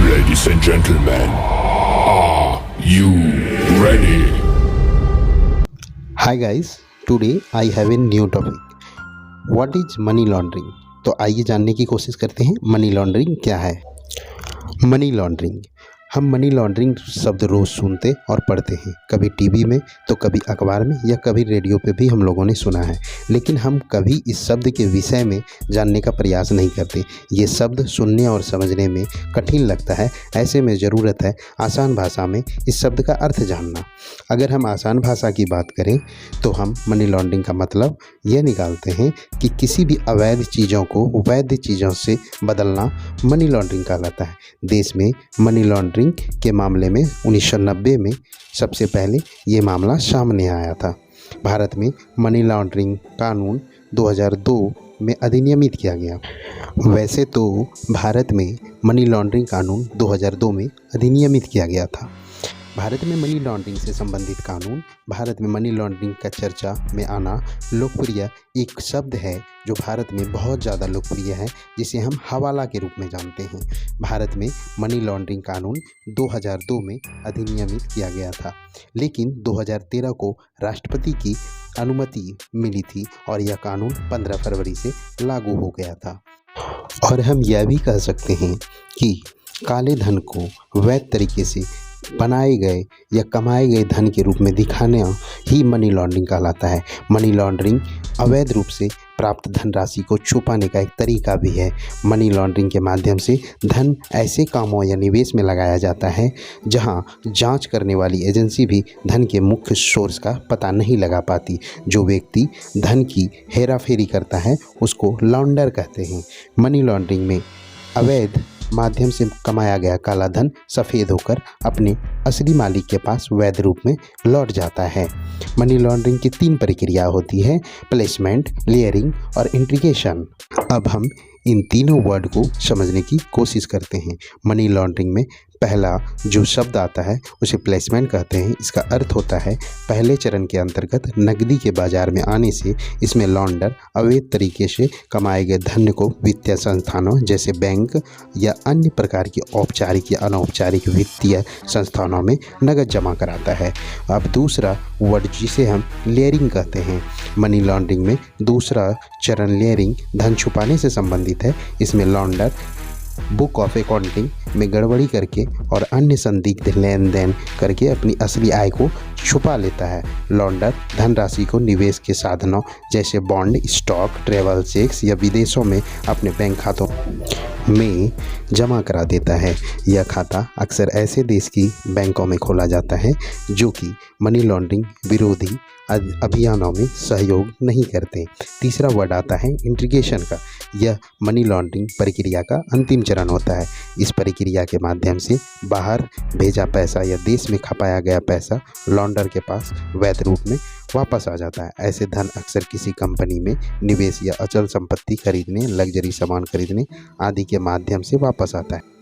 Ladies and gentlemen, are you ready? Hi guys, today I have a new topic. What is money laundering? तो आइए जानने की कोशिश करते हैं मनी लॉन्ड्रिंग क्या है। मनी लॉन्ड्रिंग, हम मनी लॉन्ड्रिंग शब्द रोज़ सुनते और पढ़ते हैं, कभी टीवी में तो कभी अखबार में या कभी रेडियो पे भी हम लोगों ने सुना है, लेकिन हम कभी इस शब्द के विषय में जानने का प्रयास नहीं करते। ये शब्द सुनने और समझने में कठिन लगता है। ऐसे में ज़रूरत है आसान भाषा में इस शब्द का अर्थ जानना। अगर हम आसान भाषा की बात करें तो हम मनी लॉन्ड्रिंग का मतलब यह निकालते हैं कि किसी भी अवैध चीज़ों को वैध चीज़ों से बदलना मनी लॉन्ड्रिंग कहलाता है। देश में मनी लॉन्ड्रिंग के मामले में 1990 में सबसे पहले ये मामला सामने आया था। भारत में मनी लॉन्ड्रिंग कानून 2002 में अधिनियमित किया गया। वैसे तो भारत में मनी लॉन्ड्रिंग कानून 2002 में अधिनियमित किया गया था। भारत में मनी लॉन्ड्रिंग से संबंधित कानून, भारत में मनी लॉन्ड्रिंग का चर्चा में आना लोकप्रिय एक शब्द है जो भारत में बहुत ज़्यादा लोकप्रिय है, जिसे हम हवाला के रूप में जानते हैं। भारत में मनी लॉन्ड्रिंग कानून 2002 में अधिनियमित किया गया था, लेकिन 2013 को राष्ट्रपति की अनुमति मिली थी और यह कानून 15 फरवरी से लागू हो गया था। और हम यह भी कह सकते हैं कि काले धन को वैध तरीके से बनाए गए या कमाए गए धन के रूप में दिखाना ही मनी लॉन्ड्रिंग कहलाता है। मनी लॉन्ड्रिंग अवैध रूप से प्राप्त धनराशि को छुपाने का एक तरीका भी है। मनी लॉन्ड्रिंग के माध्यम से धन ऐसे कामों या निवेश में लगाया जाता है जहां जांच करने वाली एजेंसी भी धन के मुख्य सोर्स का पता नहीं लगा पाती। जो व्यक्ति धन की हेराफेरी करता है उसको लॉन्डर कहते हैं। मनी लॉन्ड्रिंग में अवैध माध्यम से कमाया गया काला धन सफ़ेद होकर अपने असली मालिक के पास वैध रूप में लौट जाता है। मनी लॉन्ड्रिंग की 3 प्रक्रिया होती है: प्लेसमेंट, लेयरिंग और इंट्रीगेशन। अब हम इन तीनों वर्ड को समझने की कोशिश करते हैं। मनी लॉन्ड्रिंग में पहला जो शब्द आता है उसे प्लेसमेंट कहते हैं। इसका अर्थ होता है पहले चरण के अंतर्गत नकदी के बाजार में आने से इसमें लॉन्डर अवैध तरीके से कमाए गए धन को वित्तीय संस्थानों जैसे बैंक या अन्य प्रकार की औपचारिक या अनौपचारिक वित्तीय संस्थानों में नकद जमा कराता है। अब दूसरा वर्ड जिसे हम लेयरिंग कहते हैं। मनी लॉन्ड्रिंग में दूसरा चरण लेयरिंग धन छुपाने से संबंधित है। इसमें लॉन्डर बुक ऑफ अकाउंटिंग में गड़बड़ी करके और अन्य संदिग्ध लेन देन करके अपनी असली आय को छुपा लेता है। लॉन्डर धनराशि को निवेश के साधनों जैसे बॉन्ड, स्टॉक, ट्रैवल चेक्स या विदेशों में अपने बैंक खातों में जमा करा देता है। यह खाता अक्सर ऐसे देश की बैंकों में खोला जाता है जो कि मनी लॉन्ड्रिंग विरोधी अभियानों में सहयोग नहीं करते। तीसरा वर्ड आता है इंट्रीगेशन का। यह मनी लॉन्ड्रिंग प्रक्रिया का अंतिम चरण होता है। इस प्रक्रिया के माध्यम से बाहर भेजा पैसा या देश में खपाया गया पैसा लॉन्डर के पास वैध रूप में वापस आ जाता है। ऐसे धन अक्सर किसी कंपनी में निवेश या अचल संपत्ति खरीदने, लग्जरी सामान खरीदने आदि के माध्यम से वापस आता है।